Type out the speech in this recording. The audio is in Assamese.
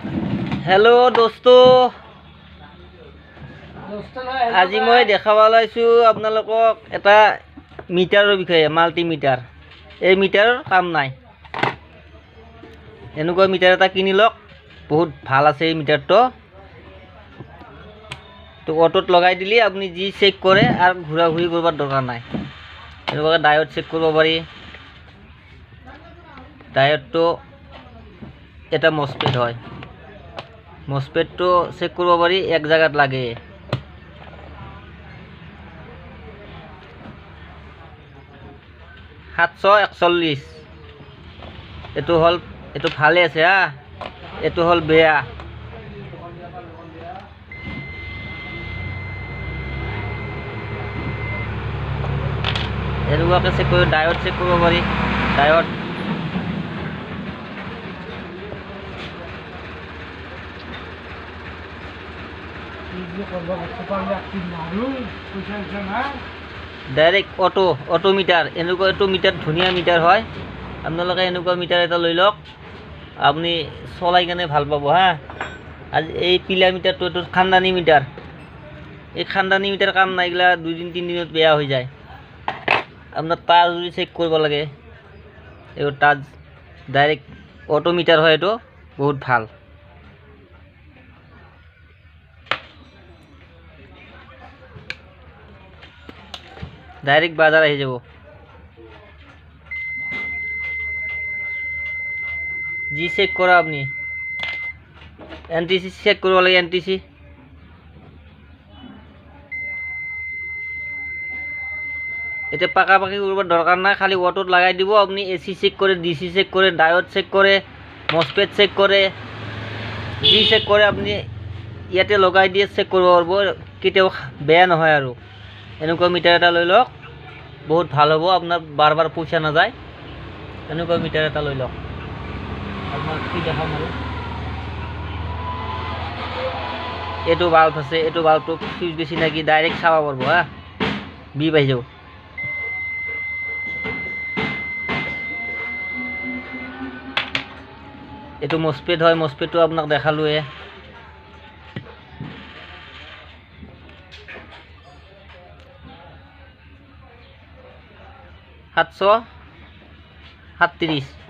हेलो दोस्तों আজি মই দেখাব লাইছো আপোনালোকক এটা মিটাৰৰ বিষয়ে মাল্টিমিটাৰ এই মিটাৰৰ কাম নাই এনেকুৱা মিটাৰ এটা কিনি লওক বহুত ভাল আছে এই মিটাৰটো তো অটোত লগাই দিলি আপুনি যি চেক কৰে আৰ ঘুৰা ঘুৰি কৰবাৰ দৰকাৰ নাই এনেকুৱা ডায়োড চেক কৰিব পাৰি ডায়োডটো এটা মসপেট হয় মসপেটটো চেক কৰিব পাৰি এক জায়গাত লাগে 741 এটো হল এটো ভালে আছে হা এটো হল বেয়া এনেকুৱাকে চেক কৰি ডায়োড চেক কৰিব পাৰি ডায়োড ডাইৰেক্ট অটো মিটাৰ এনেকুৱা অটো মিটাৰ ধুনীয়া মিটাৰ হয় আপোনালোকে এনেকুৱা মিটাৰ এটা লৈ লওক আপুনি চলাই কেনে ভাল পাব হা আজ এই পিলা মিটাৰটো এটো খানদানি মিটাৰ এই খানদানি মিটাৰ কাম নাইগলা 2 দিন 3 দিনত বেয়া হৈ যায় আপনার তার যদি চেক করব লাগে এই টাচ ডাইরেক্ট অটো মিটার হয় এটো বহুত ভাল ডাইরেক্ট বাজার আহি যাব জি চেক করা আপনি এনটিসি চেক করব লাগে এনটিসি এটা পাকাপাকি করবার দরকার না খালি অটোত লাগাই দিব আপনি এসি চেক করে ডিসি চেক করে ডায়োড চেক করে মসপেট চেক করে জি চেক করে আপনি ইয়াতে লগাই দিয়ে চেক করব পারবো কেতিয়াও বেয়া নহয় আৰু এনেকুৱা মিটাৰ এটা লৈ লওক বহুত ভাল হ'ব আপোনাৰ বাৰবাৰ পয়সা না যায় এনেকুৱা মিটাৰ এটা লৈ লওক আপনাৰ কি দেখাম আৰু এটো বাল্ব আছে এটো বাল্বটো ফিউজ বেশি নাকি ডাইরেক্ট চাবা পারবো হ্যাঁ বি পাই যাব এটো মসপেট হয় মসপেটটো আপোনাক দেখালোৱে 737